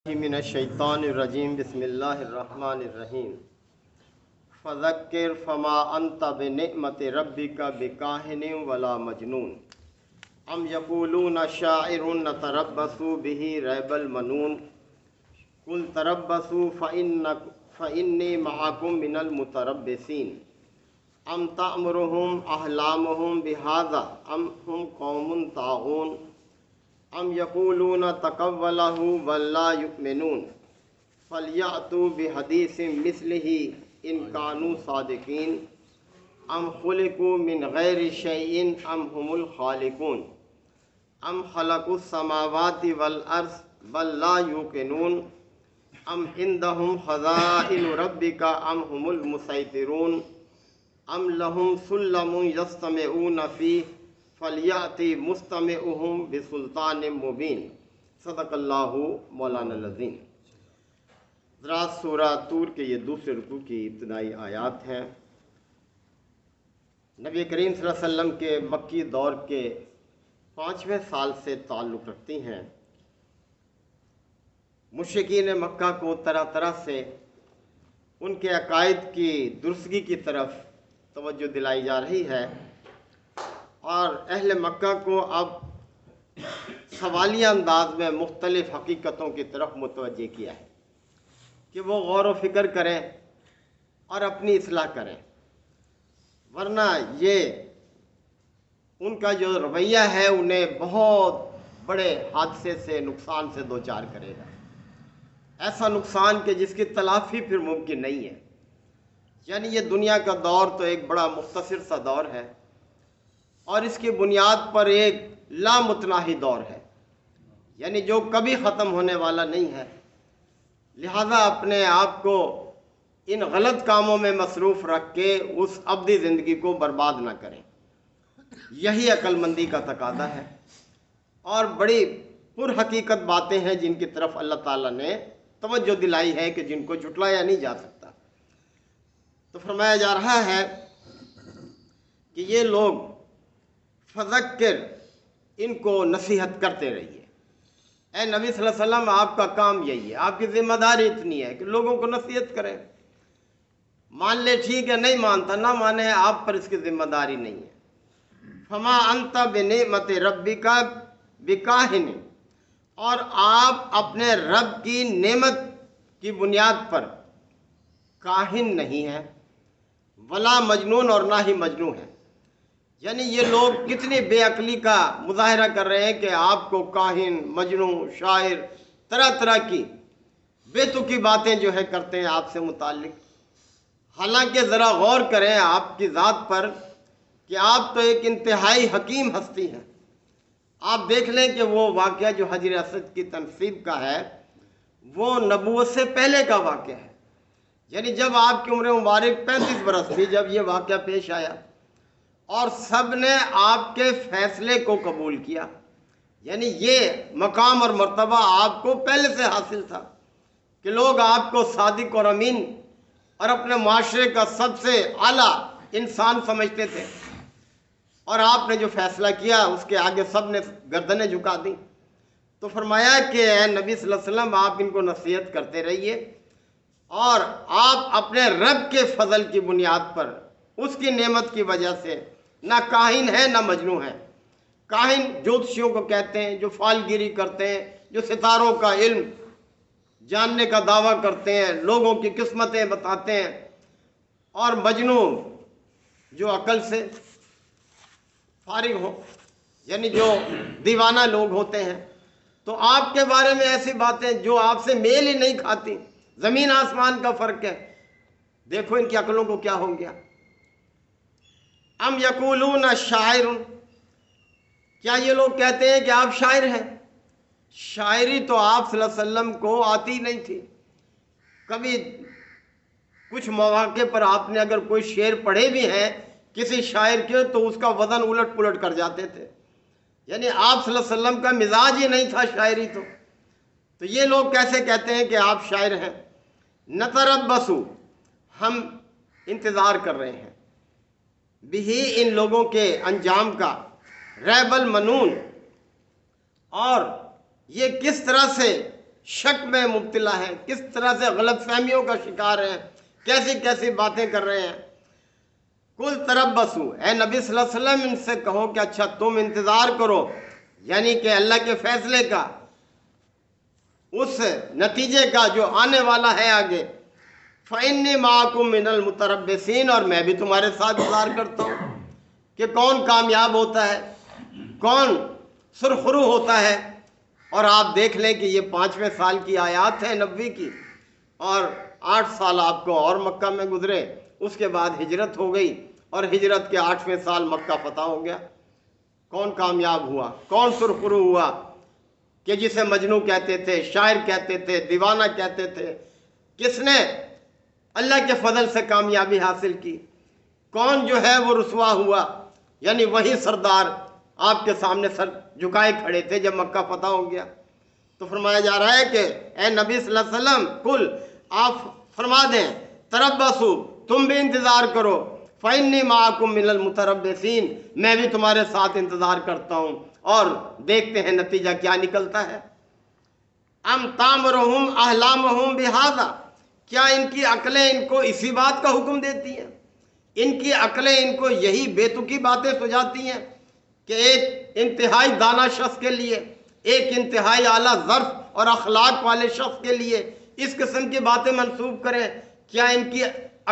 من الشیطان الرجیم بسم اللہ الرحمن الرحیم فذکر فما انت بنعمت ربک بکاہن ولا مجنون ام یقولون شاعر نتربص به ریب المنون قل تربصوا فإنی معکم من المتربصین ام تأمرهم احلامهم بهذا ام هم قوم طاغون ام یقولون تقولہ بل لا یؤمنون فلیأتوا بحدیث مثلہ ان کانوا صادقین ام خلقوا من غیر شیء ام هم الخالقون ام خلقوا السماوات والارض بل لا یوقنون ام عندهم خزائن ربک ام هم المسیطرون ام لهم سلم یستمعون فیہ فلیأتی مستمعہم بسلطان مبین صدق اللہ مولانا العظیم۔ حضرات، سورہ طور کے یہ دوسرے رکوع کی ابتدائی آیات ہیں۔ نبی کریم صلی اللہ علیہ وسلم کے مکی دور کے 5ویں سال سے تعلق رکھتی ہیں۔ مشرکین مکہ کو طرح طرح سے ان کے عقائد کی درستگی کی طرف توجہ دلائی جا رہی ہے، اور اہل مکہ کو اب سوالیہ انداز میں مختلف حقیقتوں کی طرف متوجہ کیا ہے کہ وہ غور و فکر کریں اور اپنی اصلاح کریں، ورنہ یہ ان کا جو رویہ ہے انہیں بہت بڑے حادثے سے، نقصان سے دوچار کرے گا، ایسا نقصان کہ جس کی تلافی پھر ممکن نہیں ہے۔ یعنی یہ دنیا کا دور تو ایک بڑا مختصر سا دور ہے، اور اس کی بنیاد پر ایک لامتناہی دور ہے، یعنی جو کبھی ختم ہونے والا نہیں ہے۔ لہذا اپنے آپ کو ان غلط کاموں میں مصروف رکھ کے اس ابدی زندگی کو برباد نہ کریں، یہی عقل مندی کا تقاضا ہے، اور بڑی پر حقیقت باتیں ہیں جن کی طرف اللہ تعالیٰ نے توجہ دلائی ہے کہ جن کو جھٹلایا نہیں جا سکتا۔ تو فرمایا جا رہا ہے کہ یہ لوگ فذکر، ان کو نصیحت کرتے رہیے۔ اے نبی صلی اللہ علیہ وسلم، آپ کا کام یہی ہے، آپ کی ذمہ داری اتنی ہے کہ لوگوں کو نصیحت کریں۔ مان لے ٹھیک ہے، نہیں مانتا نہ مانے، آپ پر اس کی ذمہ داری نہیں ہے۔ فما انت بنعمت ربک بکاہن، اور آپ اپنے رب کی نعمت کی بنیاد پر کاہن نہیں ہیں، ولا مجنون، اور نہ ہی مجنون ہیں۔ یعنی یہ لوگ کتنی بے عقلی کا مظاہرہ کر رہے ہیں کہ آپ کو کاہن، مجنون، شاعر، طرح طرح کی بے تکی باتیں جو ہے کرتے ہیں آپ سے متعلق۔ حالانکہ ذرا غور کریں آپ کی ذات پر کہ آپ تو ایک انتہائی حکیم ہستی ہیں۔ آپ دیکھ لیں کہ وہ واقعہ جو حجر اسود کی تنصیب کا ہے وہ نبوت سے پہلے کا واقعہ ہے، یعنی جب آپ کی عمر مبارک 35 برس تھی جب یہ واقعہ پیش آیا، اور سب نے آپ کے فیصلے کو قبول کیا۔ یعنی یہ مقام اور مرتبہ آپ کو پہلے سے حاصل تھا کہ لوگ آپ کو صادق اور امین اور اپنے معاشرے کا سب سے اعلیٰ انسان سمجھتے تھے، اور آپ نے جو فیصلہ کیا اس کے آگے سب نے گردنیں جھکا دیں۔ تو فرمایا کہ اے نبی صلی اللہ علیہ وسلم، آپ ان کو نصیحت کرتے رہیے، اور آپ اپنے رب کے فضل کی بنیاد پر، اس کی نعمت کی وجہ سے نہ کاہن ہے نہ مجنون ہے۔ کاہن جوتشیوں کو کہتے ہیں جو فالگیری کرتے ہیں، جو ستاروں کا علم جاننے کا دعویٰ کرتے ہیں، لوگوں کی قسمتیں بتاتے ہیں، اور مجنون جو عقل سے فارغ ہو، یعنی جو دیوانہ لوگ ہوتے ہیں۔ تو آپ کے بارے میں ایسی باتیں جو آپ سے میل ہی نہیں کھاتی، زمین آسمان کا فرق ہے، دیکھو ان کی عقلوں کو کیا ہو گیا۔ ام یقولون شاعر، کیا یہ لوگ کہتے ہیں کہ آپ شاعر ہیں؟ شاعری تو آپ صلی اللہ علیہ وسلم کو آتی نہیں تھی۔ کبھی کچھ مواقع پر آپ نے اگر کوئی شعر پڑھے بھی ہیں کسی شاعر کے تو اس کا وزن الٹ پلٹ کر جاتے تھے، یعنی آپ صلی اللہ علیہ وسلم کا مزاج ہی نہیں تھا شاعری۔ تو یہ لوگ کیسے کہتے ہیں کہ آپ شاعر ہیں؟ نتربص، ہم انتظار کر رہے ہیں، بھی ان لوگوں کے انجام کا، ریب المنون، اور یہ کس طرح سے شک میں مبتلا ہیں، کس طرح سے غلط فہمیوں کا شکار ہیں، کیسی کیسی باتیں کر رہے ہیں۔ کل تربصوا، اے نبی صلی اللہ علیہ وسلم ان سے کہو کہ اچھا تم انتظار کرو، یعنی کہ اللہ کے فیصلے کا، اس نتیجے کا جو آنے والا ہے آگے۔ فَإِنِّي مَعَكُم مِّنَ الْمُتَرَبِّصِينَ، اور میں بھی تمہارے ساتھ انتظار کرتا ہوں کہ کون کامیاب ہوتا ہے، کون سرخرو ہوتا ہے۔ اور آپ دیکھ لیں کہ یہ 5ویں سال کی آیات ہے نبوی کی، اور 8 سال آپ کو اور مکہ میں گزرے، اس کے بعد ہجرت ہو گئی، اور ہجرت کے 8ویں سال مکہ فتح ہو گیا۔ کون کامیاب ہوا، کون سرخرو ہوا کہ جسے مجنوں کہتے تھے، شاعر کہتے تھے، دیوانہ کہتے تھے، کس نے اللہ کے فضل سے کامیابی حاصل کی؟ کون جو ہے وہ رسوا ہوا؟ یعنی وہی سردار آپ کے سامنے سر جھکائے کھڑے تھے جب مکہ فتح ہو گیا۔ تو فرمایا جا رہا ہے کہ اے نبی صلی اللہ علیہ وسلم کل، آپ فرما دیں تربصوا، تم بھی انتظار کرو، فَإِنِّي مَعَكُم مِّنَ الْمُتَرَبِّصِينَ، میں بھی تمہارے ساتھ انتظار کرتا ہوں، اور دیکھتے ہیں نتیجہ کیا نکلتا ہے۔ ام تامرہم احلامہم بہذا، کیا ان کی عقلیں ان کو اسی بات کا حکم دیتی ہیں؟ ان کی عقلیں ان کو یہی بے تکی باتیں سجاتی ہیں کہ ایک انتہائی دانا شخص کے لیے، ایک انتہائی اعلیٰ ظرف اور اخلاق والے شخص کے لیے اس قسم کی باتیں منسوب کریں؟ کیا ان کی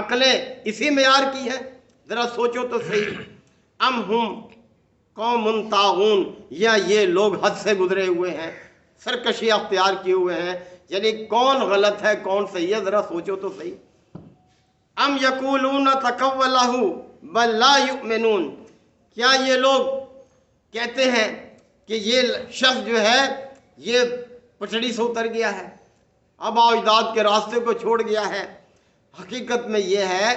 عقلیں اسی معیار کی ہیں؟ ذرا سوچو تو صحیح۔ ام ہم قوم طاغون، یا یہ لوگ حد سے گزرے ہوئے ہیں، سرکشی اختیار کیے ہوئے ہیں، یعنی کون غلط ہے کون صحیح ہے، ذرا سوچو تو صحیح۔ ام یقولون تقولہ بل لا یؤمنون، کیا یہ لوگ کہتے ہیں کہ یہ شخص جو ہے یہ پٹڑی سے اتر گیا ہے، آباء و اجداد کے راستے کو چھوڑ گیا ہے؟ حقیقت میں یہ ہے،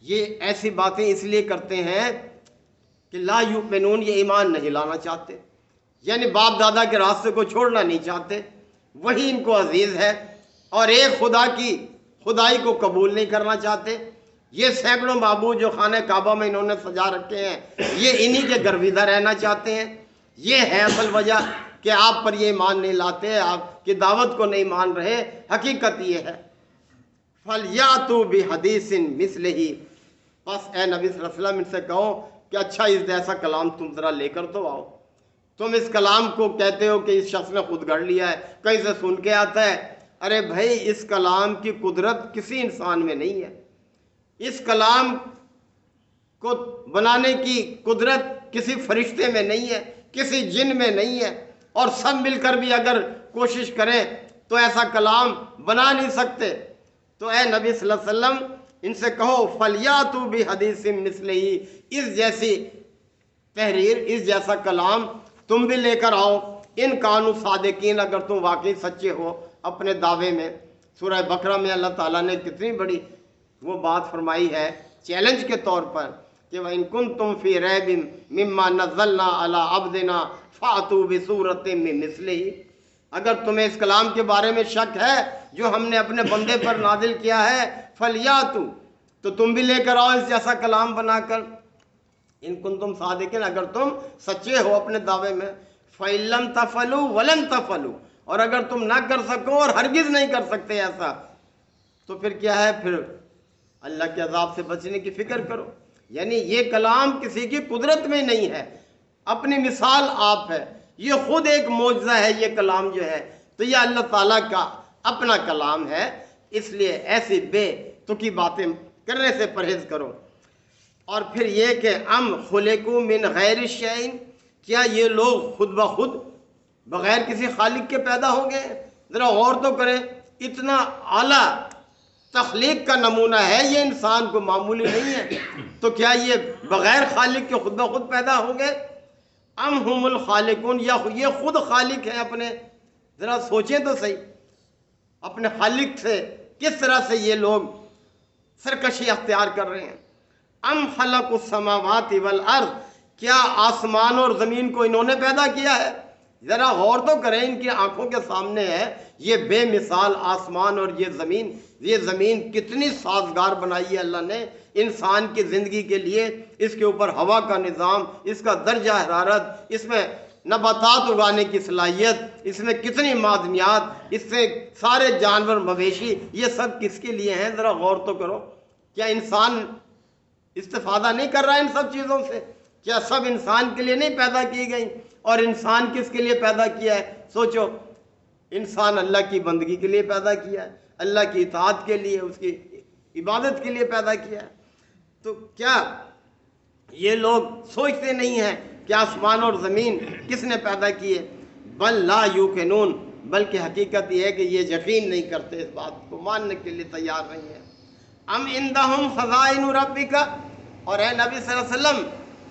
یہ ایسی باتیں اس لیے کرتے ہیں کہ لا یؤمنون، یہ ایمان نہیں لانا چاہتے، یعنی باپ دادا کے راستے کو چھوڑنا نہیں چاہتے، وہی ان کو عزیز ہے، اور ایک خدا کی خدائی کو قبول نہیں کرنا چاہتے۔ یہ سینکڑوں معبود جو خانہ کعبہ میں انہوں نے سجا رکھے ہیں، یہ انہی کے گرویدہ رہنا چاہتے ہیں۔ یہ ہے اصل وجہ کہ آپ پر یہ ایمان نہیں لاتے، آپ کی دعوت کو نہیں مان رہے، حقیقت یہ ہے۔ فَلْيَأْتُوا بِحَدِيثٍ مِثْلِهِ، بس اے نبی صلی اللہ علیہ وسلم ان سے کہو کہ اچھا اس جیسا کلام تم ذرا لے کر تو آؤ۔ تم اس کلام کو کہتے ہو کہ اس شخص نے خود گھڑ لیا ہے، کہیں سے سن کے آتا ہے۔ ارے بھائی، اس کلام کی قدرت کسی انسان میں نہیں ہے، اس کلام کو بنانے کی قدرت کسی فرشتے میں نہیں ہے، کسی جن میں نہیں ہے، اور سب مل کر بھی اگر کوشش کریں تو ایسا کلام بنا نہیں سکتے۔ تو اے نبی صلی اللہ علیہ وسلم ان سے کہو فَلْيَأْتُوا بِحَدِيثٍ مِثْلِهِ، اس جیسی تحریر، اس جیسا کلام تم بھی لے کر آؤ، ان کانوا صادقین، اگر تم واقعی سچے ہو اپنے دعوے میں۔ سورہ بقرہ میں اللہ تعالیٰ نے کتنی بڑی وہ بات فرمائی ہے چیلنج کے طور پر کہ وَإِن كُنتُمْ فِي رَيْبٍ مِّمَّا نَزَّلْنَا عَلَىٰ عَبْدِنَا فَأْتُوا بِسُورَةٍ مِّن مِّثْلِهِ، اگر تمہیں اس کلام کے بارے میں شک ہے جو ہم نے اپنے بندے پر نازل کیا ہے، فَلْيَأْتُوا، تو تم بھی لے کر آؤ اس جیسا کلام بنا کر، ان کنتم صادقین، اگر تم سچے ہو اپنے دعوے میں۔ فَإِن لَّمْ تَفْعَلُوا وَلَن تَفْعَلُوا، اور اگر تم نہ کر سکو اور ہرگز نہیں کر سکتے ایسا، تو پھر کیا ہے، پھر اللہ کے عذاب سے بچنے کی فکر کرو۔ یعنی یہ کلام کسی کی قدرت میں نہیں ہے، اپنی مثال آپ ہے، یہ خود ایک معجزہ ہے یہ کلام جو ہے، تو یہ اللہ تعالیٰ کا اپنا کلام ہے، اس لیے ایسی بے تکی باتیں کرنے سے پرہیز کرو۔ اور پھر یہ کہ ام خلقوا من غیر شیء، کیا یہ لوگ خود بخود بغیر کسی خالق کے پیدا ہو گئے؟ ذرا غور تو کریں، اتنا اعلیٰ تخلیق کا نمونہ ہے یہ، انسان کو معمولی نہیں ہے، تو کیا یہ بغیر خالق کے خود بخود پیدا ہو گئے؟ ام ہم الخالقون، یا یہ خود خالق ہیں اپنے؟ ذرا سوچیں تو صحیح، اپنے خالق سے کس طرح سے یہ لوگ سرکشی اختیار کر رہے ہیں۔ ام خلق السماوات والارض، کیا آسمان اور زمین کو انہوں نے پیدا کیا ہے؟ ذرا غور تو کریں، ان کی آنکھوں کے سامنے ہے یہ بے مثال آسمان اور یہ زمین کتنی سازگار بنائی ہے اللہ نے انسان کی زندگی کے لیے، اس کے اوپر ہوا کا نظام، اس کا درجہ حرارت، اس میں نباتات اگانے کی صلاحیت، اس میں کتنی معدنیات، اس سے سارے جانور مویشی، یہ سب کس کے لیے ہیں؟ ذرا غور تو کرو۔ کیا انسان استفادہ نہیں کر رہا ہے ان سب چیزوں سے؟ کیا سب انسان کے لیے نہیں پیدا کی گئی؟ اور انسان کس کے لیے پیدا کیا ہے؟ سوچو، انسان اللہ کی بندگی کے لیے پیدا کیا ہے، اللہ کی اطاعت کے لیے، اس کی عبادت کے لیے پیدا کیا ہے۔ تو کیا یہ لوگ سوچتے نہیں ہیں کہ آسمان اور زمین کس نے پیدا کیے؟ بل لا یوقنون، بلکہ حقیقت یہ ہے کہ یہ یقین نہیں کرتے، اس بات کو ماننے کے لیے تیار نہیں ہیں۔ ام عندہم خزائن ربک، اور اے نبی صلی اللہ علیہ وسلم،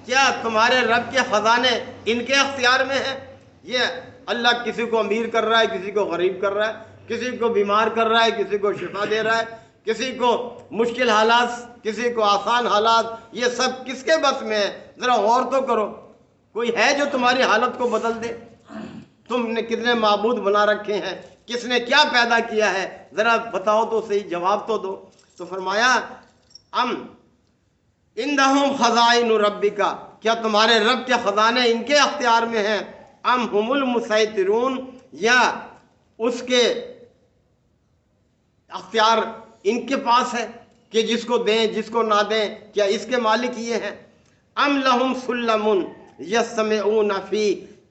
کیا تمہارے رب کے خزانے ان کے اختیار میں ہیں؟ یہ اللہ کسی کو امیر کر رہا ہے، کسی کو غریب کر رہا ہے، کسی کو بیمار کر رہا ہے، کسی کو شفا دے رہا ہے، کسی کو مشکل حالات، کسی کو آسان حالات، یہ سب کس کے بس میں ہے؟ ذرا غور تو کرو۔ کوئی ہے جو تمہاری حالت کو بدل دے؟ تم نے کتنے معبود بنا رکھے ہیں؟ کس نے کیا پیدا کیا ہے؟ ذرا بتاؤ تو صحیح، جواب تو دو۔ تو فرمایا ام عندہم خزائن ربک، کیا تمہارے رب کے خزانے ان کے اختیار میں ہیں؟ ام ہم المسیطرون، یا اس کے اختیار ان کے پاس ہے کہ جس کو دیں جس کو نہ دیں؟ کیا اس کے مالک یہ ہیں؟ ام لہم سلم یستمعون فی،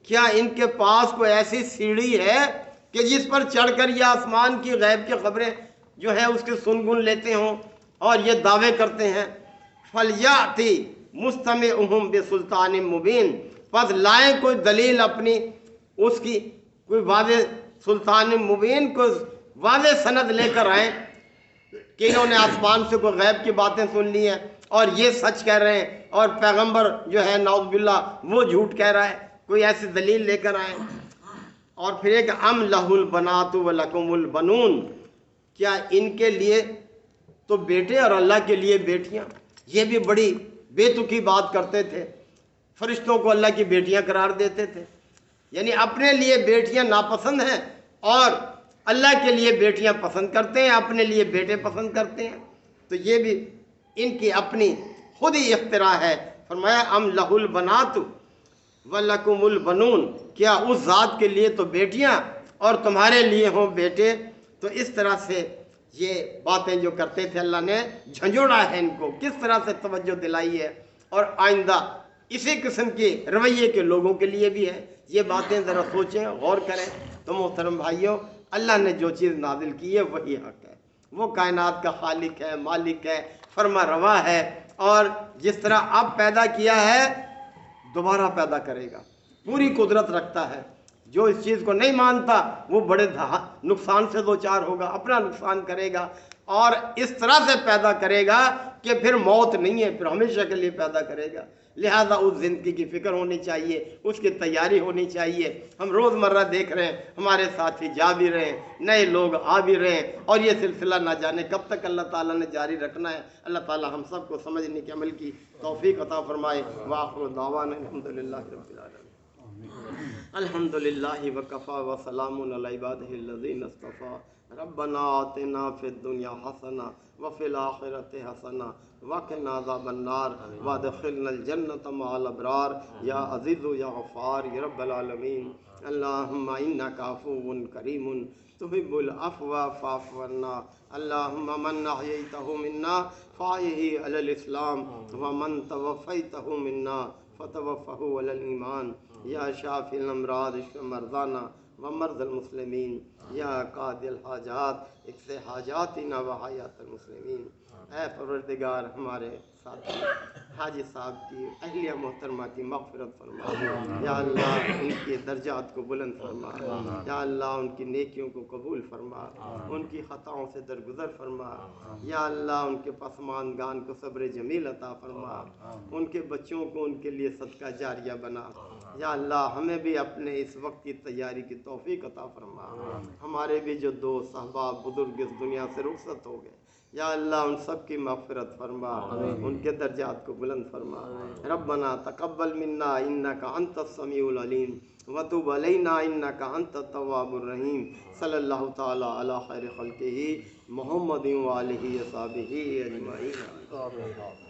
کیا ان کے پاس کوئی ایسی سیڑھی ہے کہ جس پر چڑھ کر یہ آسمان کی غیب کی خبریں جو ہیں اس کے سن لیتے ہوں اور یہ دعوے کرتے ہیں؟ فلیاتی مستمعہم بسلطان مبین، پس لائیں کوئی دلیل اپنی، اس کی کوئی واضح سلطان مبین، کوئی واضح سند لے کر آئیں کہ انہوں نے آسمان سے کوئی غیب کی باتیں سن لی ہیں اور یہ سچ کہہ رہے ہیں، اور پیغمبر جو ہے نعوذ باللہ وہ جھوٹ کہہ رہا ہے۔ کوئی ایسی دلیل لے کر آئیں۔ اور پھر ایک ام لہ البنات ولکم البنون، کیا ان کے لیے تو بیٹے اور اللہ کے لیے بیٹیاں؟ یہ بھی بڑی بے تکی بات کرتے تھے، فرشتوں کو اللہ کی بیٹیاں قرار دیتے تھے، یعنی اپنے لیے بیٹیاں ناپسند ہیں اور اللہ کے لیے بیٹیاں پسند کرتے ہیں، اپنے لیے بیٹے پسند کرتے ہیں۔ تو یہ بھی ان کی اپنی خود ہی اختراع ہے۔ فرمایا ام لہ البنات وَلَكُمُ الْبَنُونَ، کیا اس ذات کے لیے تو بیٹیاں اور تمہارے لیے ہوں بیٹے؟ تو اس طرح سے یہ باتیں جو کرتے تھے اللہ نے جھنجھوڑا ہے ان کو، کس طرح سے توجہ دلائی ہے، اور آئندہ اسی قسم کے رویے کے لوگوں کے لیے بھی ہے۔ یہ باتیں ذرا سوچیں، غور کریں۔ تو محترم بھائیوں، اللہ نے جو چیز نازل کی ہے وہی حق ہے، وہ کائنات کا خالق ہے، مالک ہے، فرما روا ہے، اور جس طرح اب پیدا کیا ہے دوبارہ پیدا کرے گا، پوری قدرت رکھتا ہے۔ جو اس چیز کو نہیں مانتا وہ بڑے نقصان سے دوچار ہوگا، اپنا نقصان کرے گا، اور اس طرح سے پیدا کرے گا کہ پھر موت نہیں ہے، پھر ہمیشہ کے لیے پیدا کرے گا۔ لہذا اس زندگی کی فکر ہونی چاہیے، اس کی تیاری ہونی چاہیے۔ ہم روزمرہ دیکھ رہے ہیں ہمارے ساتھی جا بھی رہے ہیں، نئے لوگ آ بھی رہے ہیں، اور یہ سلسلہ نہ جانے کب تک اللہ تعالیٰ نے جاری رکھنا ہے۔ اللہ تعالیٰ ہم سب کو سمجھنے کے عمل کی توفیق عطا فرمائے۔ وآخر دعوانا الحمدللہ رب العالمین۔ الحمدللہ وکفا وسلام علی عبادہ الذین اصطفیٰ۔ ربنا آتنا فی الدنیا حسنہ وفی الآخرۃ حسنہ وقنا عذاب النار وادخلنا الجنۃ مع الابرار یا عزیز یا غفار یا رب العالمین۔ اللہم انک عفو کریم تحب العفو فاعف عنا۔ اللہم من احییتہ منا فاحیہ علی الاسلام ومن توفیتہ منا فتوفہ علی الایمان۔ یا شافی الامراض اشف مرضانا ومرضى المسلمین، یا قاضی الحاجات اقض حاجاتنا وحاجات المسلمین۔ اے پروردگار، ہمارے ساتھی حاجی صاحب کی اہلیہ محترمہ کی مغفرت فرما، یا اللہ ان کے درجات کو بلند فرما، یا اللہ ان کی نیکیوں کو قبول فرما، ان کی خطاؤں سے درگزر فرما، یا اللہ ان کے پسماندگان کو صبر جمیل عطا فرما، ان کے بچوں کو ان کے لیے صدقہ جاریہ بنا، یا اللہ ہمیں بھی اپنے اس وقت کی تیاری کی توفیق عطا فرما۔ ہمارے بھی جو دوست احباب بزرگ اس دنیا سے رخصت ہو گئے، یا اللہ ان سب کی مغفرت فرما، ان کے درجات کو بلند فرما۔ ربنا تقبل منا انک انت السمیع العلیم وتب علینا انک انت التواب الرحیم۔ صلی اللہ تعالی علی خیر خلقہ محمد وآلہ وصحبہ اجمعین۔